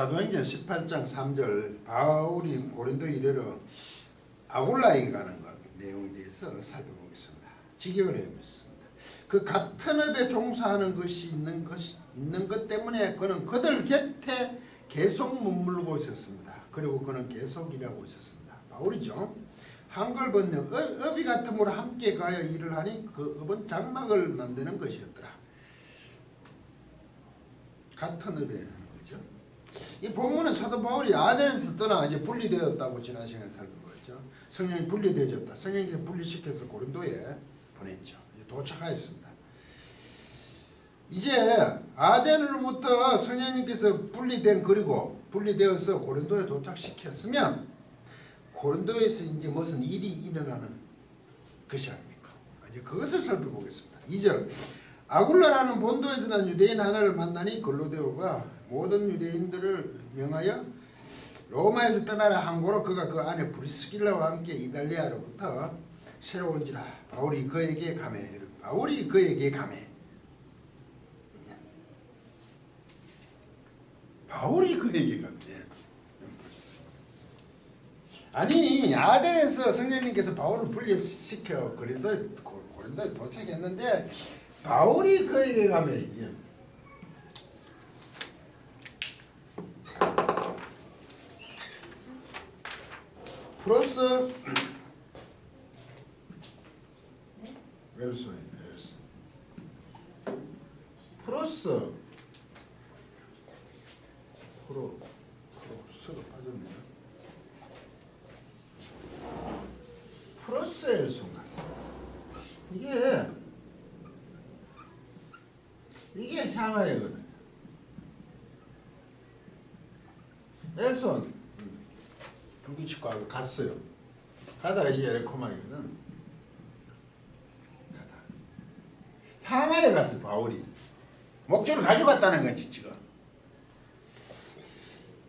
사도행전 18장 3절 바울이 고린도에 이르러 아굴라에게 가는 것 내용에 대해서 살펴보겠습니다. 직역을 해보겠습니다. 그 같은 업에 종사하는 것이 있는 것 때문에 그는 그들 곁에 계속 머물고 있었습니다. 그리고 그는 계속 일하고 있었습니다. 바울이죠. 한글 번역 업이 같음으로 함께 가여 일을 하니 그 업은 장막을 만드는 것이었더라. 같은 업에 하는 거죠. 이 본문은 사도 바울이 아덴에서 떠나 이제 분리되었다고 지난 시간에 살펴봤죠. 성령이 분리되어졌다. 성령이 분리시켜서 고린도에 보냈죠. 이제 도착하였습니다. 이제 아덴으로부터 성령님께서 그리고 분리되어서 고린도에 도착시켰으면 고린도에서 이제 무슨 일이 일어나는 것이 아닙니까? 이제 그것을 살펴보겠습니다. 2절 아굴라라는 본도에서 난 유대인 하나를 만나니 글로데오가 모든 유대인들을 명하여 로마에서 떠나라 한 고로 그가 그 안에 브리스길라와 함께 이달리아로부터 새로 온지라. 바울이 그에게 가매. 아니 아덴에서 성령님께서 바울을 분리시켜 고린도에 도착했는데 바울이 그에게 가매이지. 플러스 프로스가 빠졌네요. 프로스의 순간사. 이게 향하이거든요. 엘손 불규칙과 갔어요. 가다가 이게 에레코마이거든. 향하에 갔어요. 바울이 목적을 가져갔다는 거지 지금.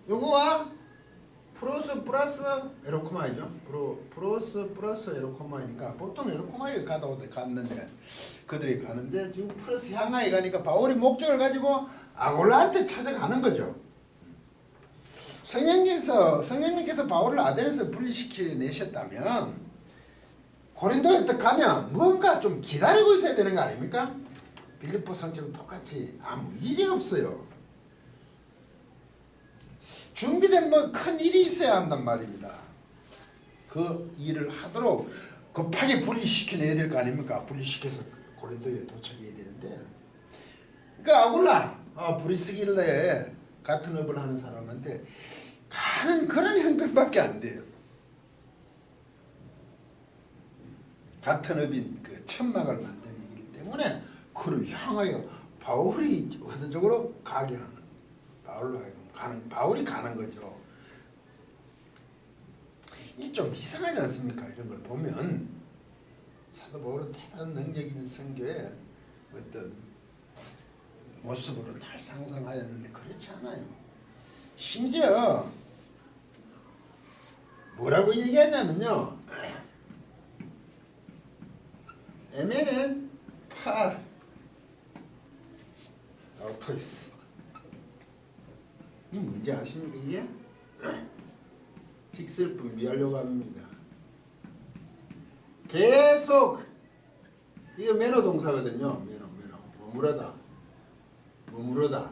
요거와 프로스 플러스 에로코마이죠. 프로스 플러스 에로코마이니까 보통 에로코마이에 가다 오다 갔는데 그들이 가는데 지금 플러스 향하에 가니까 바울이 목적을 가지고 아골라한테 찾아가는 거죠. 성령님께서 바울을 아덴에서 분리시켜내셨다면 고린도에 가면 뭔가 좀 기다리고 있어야 되는 거 아닙니까? 빌립보 성처럼 똑같이 아무 일이 없어요. 준비된 뭐 큰 일이 있어야 한단 말입니다. 그 일을 하도록 급하게 분리시켜내야 될 거 아닙니까? 분리시켜서 고린도에 도착해야 되는데 그 아굴라 브리스길라에 같은 업을 하는 사람한테 가는 그런 형편밖에 안 돼요. 같은 업인 그 천막을 만드는 일 때문에 그를 향하여 바울이 의도적으로 가게 하는, 바울로 하여금 바울이 가는 거죠. 이게 좀 이상하지 않습니까? 이런 걸 보면 사도 바울은 대단한 능력 있는 선교의 어떤 모습으로 날 상상하였는데 그렇지 않아요. 심지어 뭐라고 얘기하냐면요. 에메는 파 아우토이스. 이 뭔지 아십니까? 이게 직설품 미하려고 합니다. 계속 이거 매너 동사거든요. 매너 머무르다.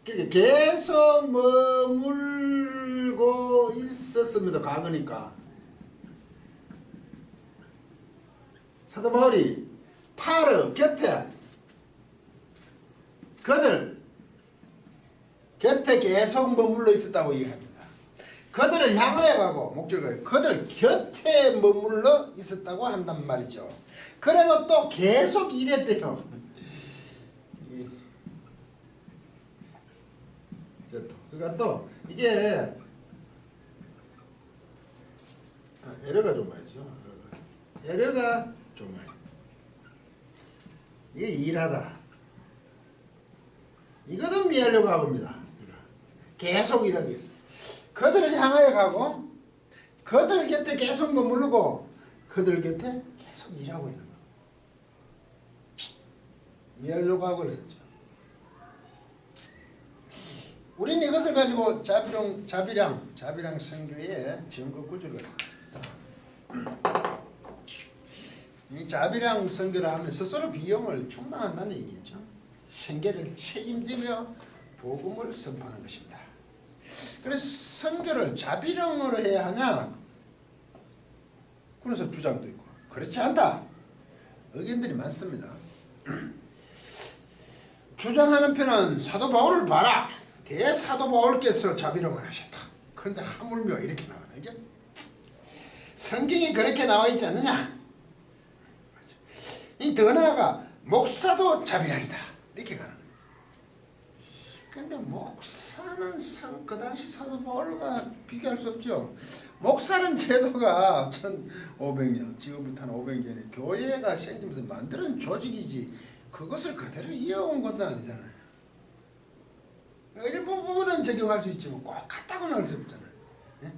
그러니까 계속 머물고 있었습니다. 과거니까. 사도 바울이 파르 곁에 그들 곁에 계속 머물러 있었다고 얘기합니다. 그들을 향하여 가고 목적을 그들 곁에 머물러 있었다고 한단 말이죠. 그리고 또 계속 일했대요. 그러니까 또 이게 에러가 좀 많이죠. 에러가 좀 많이. 이게 일하다. 이거는 미하려고 합니다. 계속 일하고 있어. 그들을 향하여 가고 그들 곁에 계속 머무르고 그들 곁에 계속 일하고 있는 거. 미하려고 하고 그랬었죠. 우리는 이것을 가지고 자비랑 선교의 증거 구조를 썼습니다. 이 자비랑 선교를 하면 스스로 비용을 충당한다는 얘기죠. 생계를 책임지며 복음을 선포하는 것입니다. 그래서 선교를 자비령으로 해야 하냐? 그래서 주장도 있고 그렇지 않다. 의견들이 많습니다. 주장하는 편은 사도 바울을 봐라. 대사도 바울께서 자비령을 하셨다. 그런데 하물며 이렇게 나와요. 이제 성경이 그렇게 나와 있지 않느냐? 이 더 나아가 목사도 자비령이다. 이렇게 가는 거예요. 근데 목사는 그 당시 사도 바울과 비교할 수 없죠. 목사는 제도가 1500년, 지금부터는 500년에 교회가 생기면서 만드는 조직이지 그것을 그대로 이어온 건 아니잖아요. 일부분은 적용할 수 있지만 꼭 같다고는 할 수 없잖아요. 네?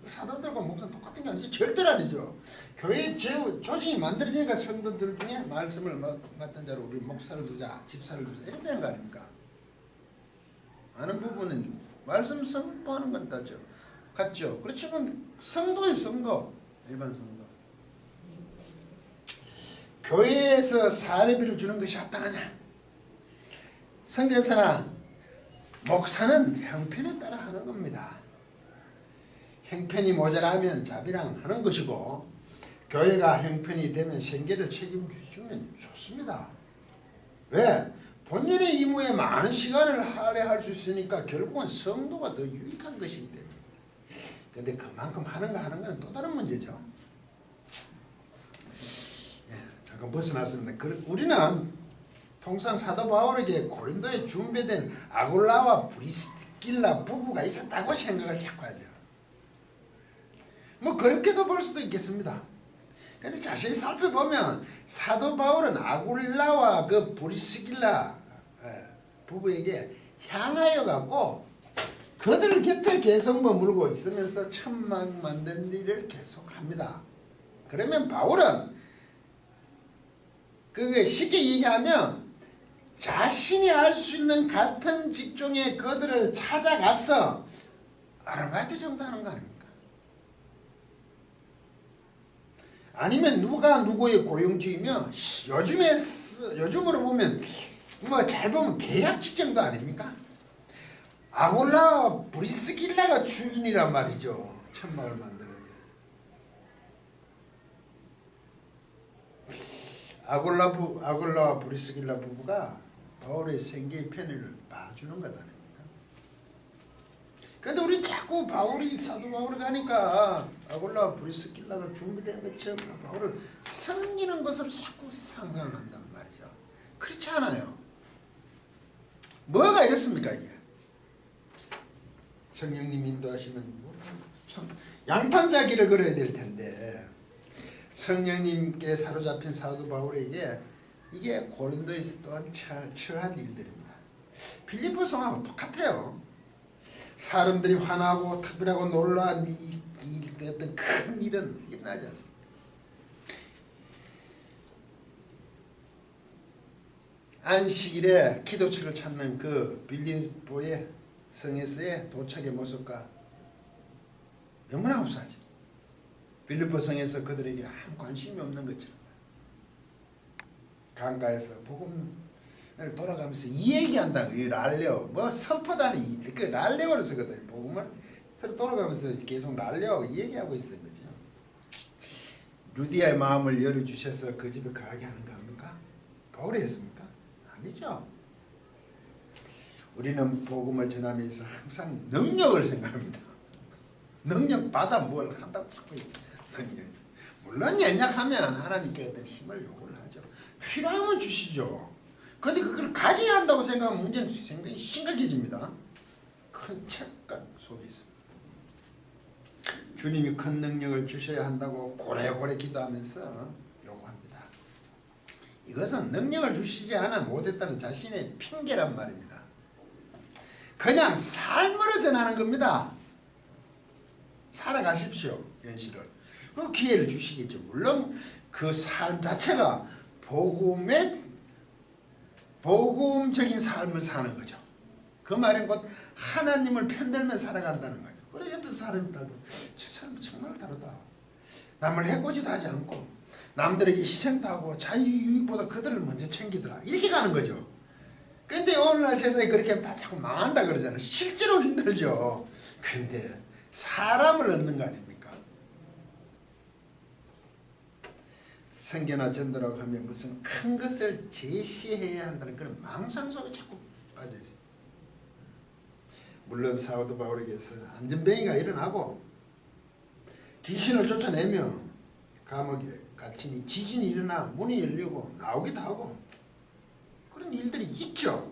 사도들과 목사는 똑같은 게 아니죠. 절대로 아니죠. 교회 조직이 만들어지니까 성도들 중에 말씀을 맡은 자로 우리 목사를 두자, 집사를 두자 이렇게 되는 거 아닙니까? 아는 부분은 말씀 선포하는 건 같죠. 그렇지만 성도예요. 성도. 일반 성도. 교회에서 사례비를 주는 것이 합당하냐? 성경에서나 목사는 형편에 따라 하는 겁니다. 형편이 모자라면 자비랑 하는 것이고 교회가 형편이 되면 생계를 책임주시면 좋습니다. 왜? 본연의 임무에 많은 시간을 할애할 수 있으니까 결국은 성도가 더 유익한 것이기 때문에. 근데 그만큼 하는 거는 또 다른 문제죠. 잠깐 벗어났습니다. 우리는 통상 사도 바울에게 고린도에 준비된 아굴라와 브리스길라 부부가 있었다고 생각을 자꾸 하죠. 뭐 그렇게도 볼 수도 있겠습니다. 근데 자세히 살펴보면 사도 바울은 아굴라와 그 브리스길라 부부에게 향하여 갖고 그들 곁에 계속 머물고 있으면서 천막 만든 일을 계속합니다. 그러면 바울은 그게 쉽게 얘기하면 자신이 할 수 있는 같은 직종의 그들을 찾아가서 아르바이트 정도 하는 거 아닙니까? 아니면 누가 누구의 고용주이며 요즘으로 보면 뭐 잘 보면 계약직 정도 아닙니까? 아굴라 브리스길라가 주인이란 말이죠. 천막을 만드는데. 아굴라와 브리스길라 부부가 바울의 생계의 편의를 봐주는 것 아닙니까? 근데 우리 자꾸 사도 바울이 가니까 아굴라와 브리스길라가 준비된 것처럼 바울을 섬기는 것으로 자꾸 상상한단 말이죠. 그렇지 않아요. 뭐가 이렇습니까 이게? 성령님 인도하시면 참 양판자기를 그려야 될 텐데 성령님께 사로잡힌 사도 바울에게 이게 고린도에서 또한 처한 일들입니다. 빌립보서하고 똑같아요. 사람들이 화나고 특별하고 놀라운 어떤 큰 일은 일어나지 않습니다. 안식일에 기도처를 찾는 그 빌립보의 성에서의 도착의 모습과 너무나 흡사하죠. 빌립보 성에서 그들에게 아무 관심이 없는 것처럼 강가에서 복음을 돌아가면서 이 얘기한다. 이 랄레오 뭐 선포다니 그 랄레오를 쓰거든요. 복음을 서로 돌아가면서 계속 랄레오 이 얘기하고 있는 거죠. 루디아의 마음을 열어주셔서 그 집에 가게 하는 거 아닙니까? 바울이 했습니까? 아니죠. 우리는 복음을 전하면서 항상 능력을 생각합니다. 능력 받아 뭘 한다고 자꾸 능력. 물론 연약하면 하나님께 어떤 힘을 요구를 하죠. 필요하면 주시죠. 그런데 그걸 가져야 한다고 생각하면 문제는 굉장히 심각해집니다. 큰 착각 속에 있습니다. 주님이 큰 능력을 주셔야 한다고 고래고래 기도하면서 요구합니다. 이것은 능력을 주시지 않아 못했다는 자신의 핑계란 말입니다. 그냥 삶으로 전하는 겁니다. 살아가십시오. 현실을. 그 기회를 주시겠죠. 물론 그 삶 자체가 복음적인 삶을 사는 거죠. 그 말은 곧 하나님을 편들며 살아간다는 거죠. 그래 옆에서 사람이 따고 저 사람은 정말 다르다. 남을 해코지도 하지 않고 남들에게 희생도 하고 자유유익보다 그들을 먼저 챙기더라. 이렇게 가는 거죠. 근데 오늘날 세상에 그렇게 하면 다 자꾸 망한다 그러잖아요. 실제로 힘들죠. 근데 사람을 얻는 거 아닙니까? 선교나 전도라고 하면 무슨 큰 것을 제시해야 한다는 그런 망상 속에 자꾸 빠져있어요. 물론 사도 바울에게서 안전뱅이가 일어나고 귀신을 쫓아내며 감옥에 갇히니 지진이 일어나 문이 열리고 나오기도 하고 그런 일들이 있죠.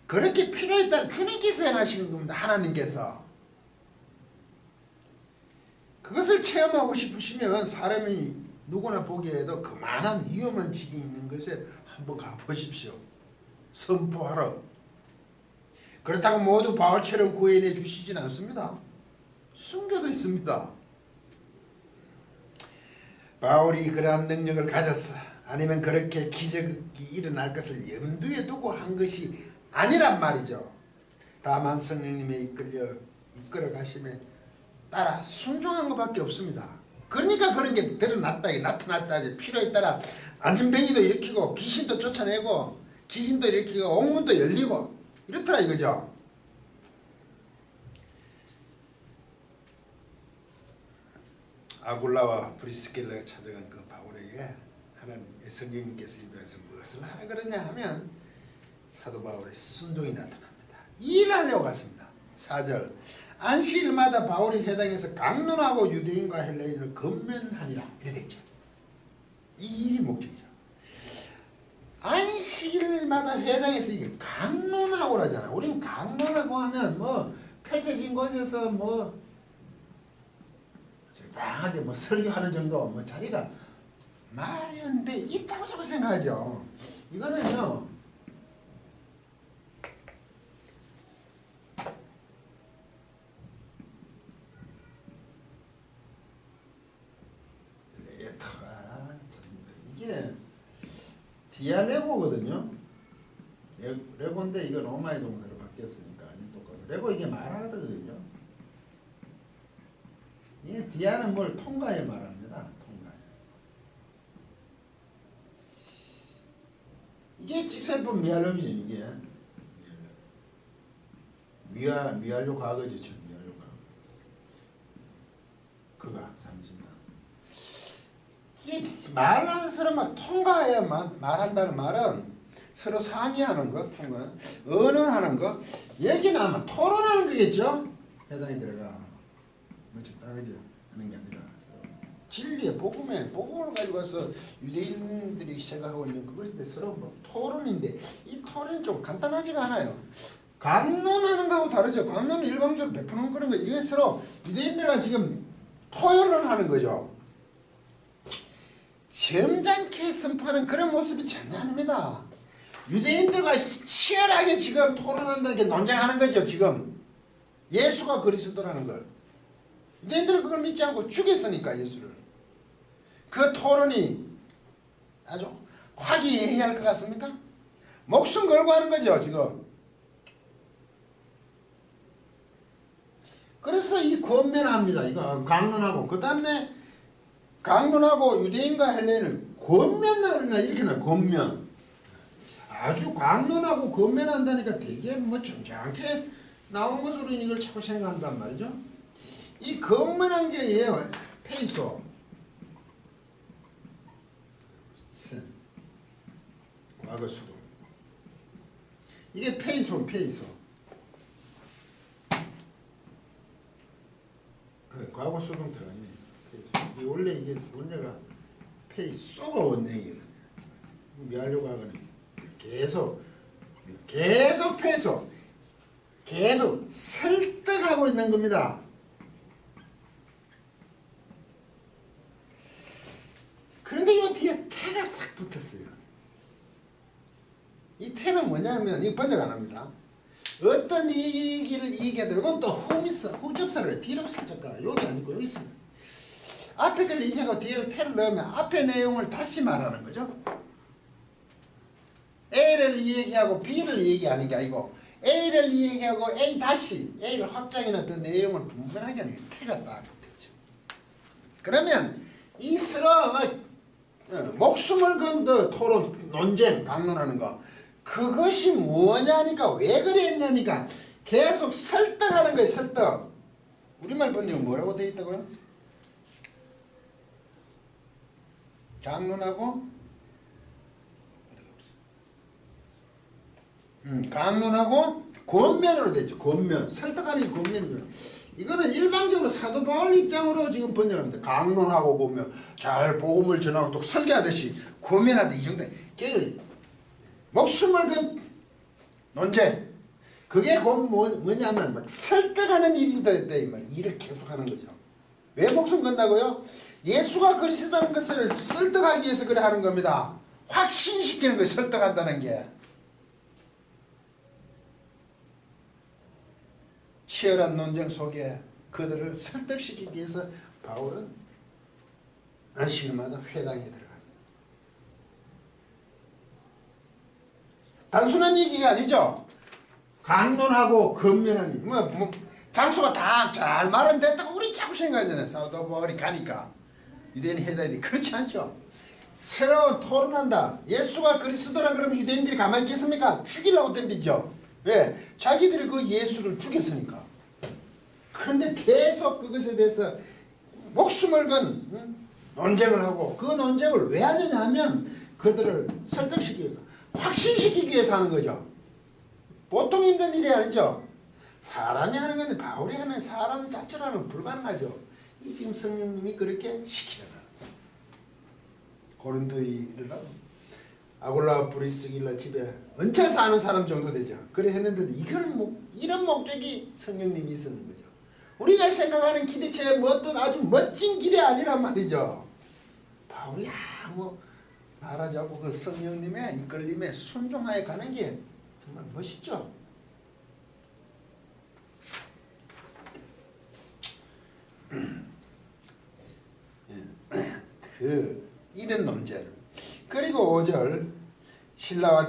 그렇게 필요에 따라 주님께서 행하시는 겁니다. 하나님께서. 그것을 체험하고 싶으시면 사람이 누구나 보기에도 그만한 위험한 집이 있는 것에 한번 가보십시오. 선포하러. 그렇다고 모두 바울처럼 구해내 주시진 않습니다. 순교도 있습니다. 바울이 그러한 능력을 가졌어. 아니면 그렇게 기적이 일어날 것을 염두에 두고 한 것이 아니란 말이죠. 다만 성령님의 이끌어 가심에 따라 순종한 것밖에 없습니다. 그러니까 그런 게 드러났다, 나타났다, 필요에 따라 안전뱅이도 일으키고 귀신도 쫓아내고 지진도 일으키고 옥문도 열리고 이렇더라 이거죠. 아굴라와 브리스길라가 찾아간 그 바울에게 하나님의 성령님께서 인도해서 무엇을 하라 그러냐 하면 사도 바울의 순종이 나타납니다. 일하려고 갔습니다. 4절 안식일마다 바울이 회당에서 강론하고 유대인과 헬레인을 건면하니라 이렇게 됐죠. 이 일이 목적이죠. 안식일마다 회당에서 이게 강론하고 그러잖아. 우리는 강론하고 하면 뭐 펼쳐진 곳에서 뭐 적당하게 뭐 설교하는 정도 뭐 자리가 마련돼 있다고 자꾸 생각하죠. 이거는요. 이게 디아레고거든요. 레고인데 이거 로마의 동사로 바뀌었으니까 똑같고 레고 이게 말하거든요. 이게 디아는 뭘 통과에 말합니다. 통과에. 이게 직설법 미알료이죠. 이게 미알료 과거죠. 미알료 과거. 그가 삼신다. 이게 말하는 사람 막 통과해야 말한다는 말은 서로 상의하는 것, 통과, 언언하는 것, 얘기는 아마 토론하는 거겠죠. 회당에 들어가 뭐 적당하게 하는 게 아니라 진리의 복음을 가지고 와서 유대인들이 생각하고 있는 그것에 대해서 서로 뭐 토론인데 이 토론이 좀 간단하지가 않아요. 강론하는 거하고 다르죠. 강론은 일방적으로 베푸는 그런 거. 이게 서로 유대인들과 지금 토론을 하는 거죠. 점잖게 선포하는 그런 모습이 전혀 아닙니다. 유대인들과 치열하게 지금 토론한다는 게 논쟁하는 거죠. 지금 예수가 그리스도라는 걸. 유대인들은 그걸 믿지 않고 죽였으니까 예수를. 그 토론이 아주 화기애애할 것 같습니까? 목숨 걸고 하는 거죠. 지금. 그래서 이 권면합니다. 이거 강론하고 그 다음에 강론하고 유대인과 헬레인을 권면하는 날 이렇게 나 권면. 아주 강론하고 권면한다니까 되게 뭐 점잖게 나온 것으로 이걸 자꾸 생각한단 말이죠. 이 권면한 게 예요. 페이소. 과거 수동. 이게 페이소. 과거 수동 들어가니. 원래 이게 원래가 페이소가 원형이거든요. 미하려고 하거든요. 계속 페이소. 계속 설득하고 있는 겁니다. 그런데 이 뒤에 태가 싹 붙었어요. 이 태는 뭐냐면 이 번역 안 합니다. 어떤 얘기를 얘기해도 이건 또 후접사를 해요. 뒤로 살짝 가. 여기 아니고 여기 있습니다. 앞에 걸 얘기하고 뒤에 태를 넣으면 앞에 내용을 다시 말하는 거죠. A를 얘기하고 B를 얘기하는 게 아니고 A를 얘기하고 A 다시 A를 확장이나 더 내용을 분분하게 하는 게 태가 딱 됐죠. 그러면 이 서로 목숨을 건 더 토론, 논쟁, 강론하는 거 그것이 무엇냐니까 왜 그랬냐니까 계속 설득하는 거예요. 설득. 우리말 번역은 뭐라고 되어 있다고요? 강론하고 강론하고 권면으로 되죠. 권면. 설득하는 게 권면이죠. 이거는 일반적으로 사도 바울 입장으로 지금 번역합니다. 강론하고 권면. 잘 복음을 전하고 또 설계하듯이 권면하듯 이 정도. 목숨을 건 논쟁. 그게 뭐냐면 막 설득하는 일이다 이 말이에요. 일을 계속하는 거죠. 왜 목숨 건다고요? 예수가 그리스도라는 것을 설득하기 위해서 그래 하는 겁니다. 확신시키는 거예요. 설득한다는 게. 치열한 논쟁 속에 그들을 설득시키기 위해서 바울은 안식일마다 회당에 들어갑니다. 단순한 얘기가 아니죠. 강론하고 권면하니 장소가 다 잘 마련됐다고 우리 자꾸 생각하잖아요. 사도 바울이 가니까 유대인 해당이 그렇지 않죠. 새로운 토론한다. 예수가 그리스도라 그러면 유대인들이 가만히 있겠습니까? 죽이려고 덤비죠. 왜? 자기들이 그 예수를 죽였으니까. 그런데 계속 그것에 대해서 목숨을 건 논쟁을 하고 그 논쟁을 왜 하느냐 하면 그들을 설득시키기 위해서 확신시키기 위해서 하는 거죠. 보통 힘든 일이 아니죠. 사람이 하는 건데 바울이 하는 사람 자체로는 불가능하죠. 지금 성령님이 그렇게 시키잖아. 고린도인을 아굴라 브리스길라 집에 얹혀 사는 사람 정도 되죠. 그래 했는데도 이런 목적이 성령님이 있었는 거죠. 우리가 생각하는 기대치에 어떤 아주 멋진 길이 아니란 말이죠. 바울이 말하자고 그 성령님의 이끌림에 순종하여 가는 게 정말 멋있죠. 이런 논쟁. 그리고 5절 신라와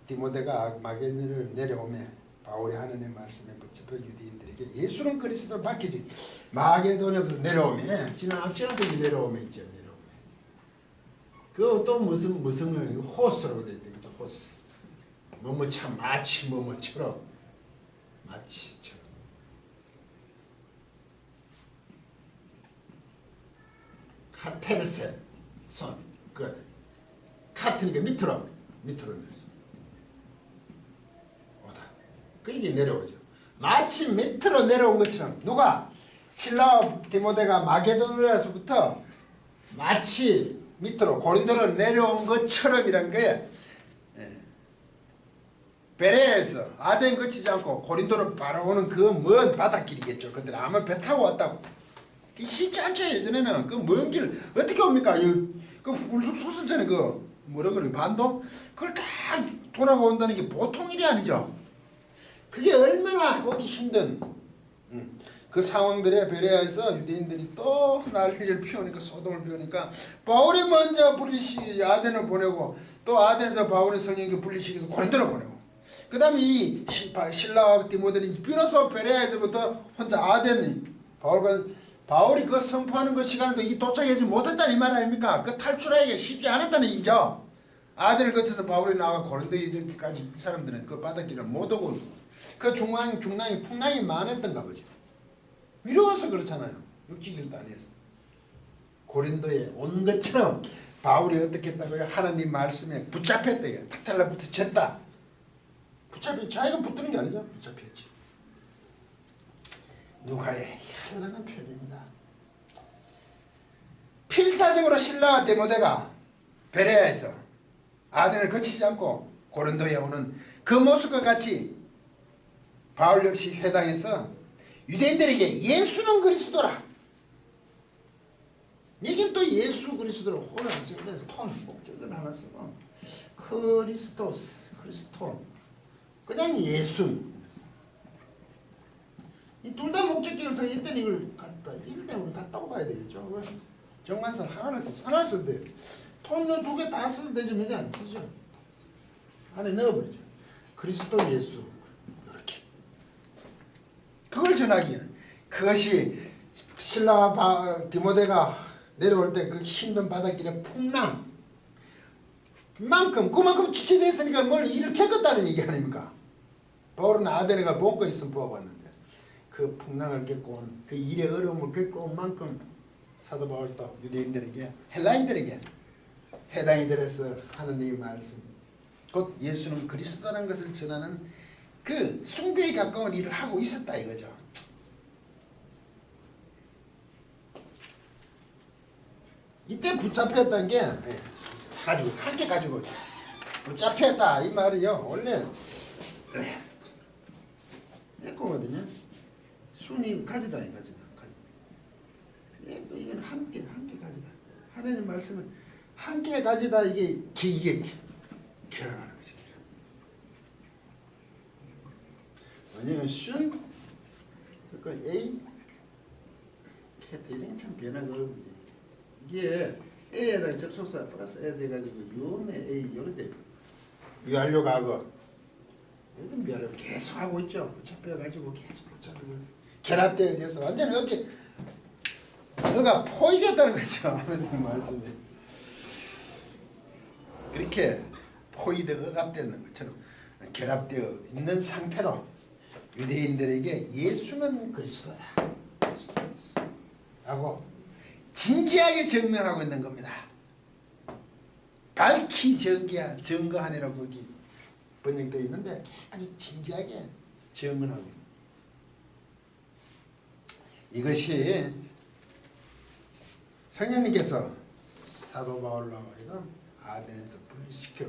디모데가 마게도냐를 내려오매 바울이 하나님의 말씀에 붙잡혀 유대인들에게 예수는 그리스도를 밝히지 마게도냐부터 내려오매 지난 앞시간에 내려오매 있죠. 그 또 무슨 호스라고 되어 있죠. 호스. 뭐뭐참 마치 뭐뭐처럼 마치처럼. 카테르센 손. 그 카트니까 밑으로 내려. 오다. 그게 내려오죠. 마치 밑으로 내려온 것처럼 누가 신라와 디모데가 마게도냐에서부터 마치 밑으로 고린도로 내려온 것처럼이란 게 베레에서 아덴 거치지 않고 고린도로 바로 오는 그 먼 바닷길이겠죠. 근데 아마 배 타고 왔다고. 쉽지 않죠. 예전에는 그 먼 길 어떻게 옵니까? 그 울쑥 솟았잖아요. 그 뭐라 그래 반도 그걸 다 돌아온다는 게 보통 일이 아니죠. 그게 얼마나 오기 힘든 그 상황들에 베레아에서 유대인들이 또 난리를 피우니까 소동을 피우니까 바울이 먼저 아덴을 보내고 또 아덴에서 바울의 성령께 분리시키고 고린도로 보내고 그 다음에 이 신라와 디모데는 비로소 베레아에서부터 혼자 아덴 바울이 그 선포하는 그 시간에도 이 도착하지 못했다는 이 말 아닙니까? 그 탈출하기가 쉽지 않았다는 얘기죠. 아덴을 거쳐서 바울이 나와 고린도에 이르기까지 이 사람들은 그 바닷길을 못 오고 그 풍랑이 많았던가 보죠. 미루어서 그렇잖아요. 육지길도 아니었어. 고린도에 온 것처럼 바울이 어떻게 했다고요? 하나님 말씀에 붙잡혔다. 탁 잘라붙어 졌다. 자기가 붙드는 게 아니죠. 붙잡혔지. 누가의 현란한 표현입니다. 필사적으로 신라와 디모데가 베레아에서 아덴을 거치지 않고 고린도에 오는 그 모습과 같이 바울 역시 회당에서 유대인들에게 예수는 그리스도라. 이게 또 예수 그리스도를 혼합해서 톤 목적을 하나 쓰고 크리스토 그냥 예수. 이 둘 다 목적격을 써 일단 이걸 우리 갖다고 봐야 되겠죠. 정관사 하나를 써도 돼요. 톤도 두 개 다 써도 되죠. 근데 안 쓰죠. 안에 넣어버리죠. 그리스도 예수. 전하기. 그것이 신라와 디모데가 내려올 때 그 힘든 바닷길의 풍랑 그만큼 지체됐으니까 뭘 일으켰다는 얘기 아닙니까? 바울은 아데네가 본거 있으면 부어봤는데 그 풍랑을 겪고 온 그 일의 어려움을 겪고 온 만큼 사도 바울도 유대인들에게 헬라인들에게 해당이 되어서 하느님의 말씀 곧 예수는 그리스도라는 것을 전하는 그 숭배에 가까운 일을 하고 있었다 이거죠. 이때 붙잡혔다는 게 가지고 함께 가지고 붙잡혔다 이 말이요. 원래 내 거거든요. 순이 가지다 이 가지다. 이건 함께 가지다. 하나님 말씀은 함께 가지다 이게 결혼하는 거죠. 왜냐면 순 그러니까 A 캐트 이런 게 참 변화가 어렵거든요. 이게 A에다 접속사 플러스 A 돼가지고 유음에 A 이렇게 유한료 과거 이런 변화를 계속 하고 있죠. 붙잡혀가지고 계속 붙잡혀서 결합되어져서 완전히 이렇게 너가 포위됐다는 거죠. 하나님 말씀에 그렇게 포위되어 억압되는 것처럼 결합되어 있는 상태로 유대인들에게 예수는 그리스도다 라고 진지하게 증명하고 있는 겁니다. 밝히 증거하니라고 거기 번역되어 있는데 아주 진지하게 증언하고 있는 이것이 성령님께서 사도 바울로 하여금 아덴에서 분리시켜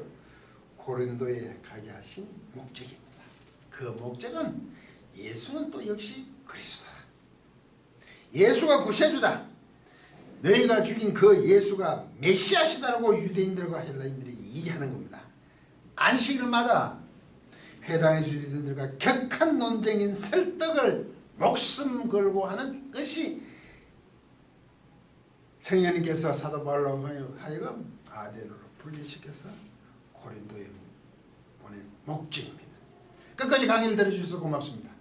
고린도에 가게 하신 목적입니다. 그 목적은 예수는 또 역시 그리스도다. 예수가 구세주다. 너희가 죽인 그 예수가 메시아시다라고 유대인들과 헬라인들에게 얘기하는 겁니다. 안식일마다 회당에서 유대인들과 격한 논쟁인 설득을 목숨 걸고 하는 것이 성령님께서 사도 바울로 하여금 아덴으로 분리시켜서 고린도에 보낸 목적입니다. 끝까지 강의를 들어주셔서 고맙습니다.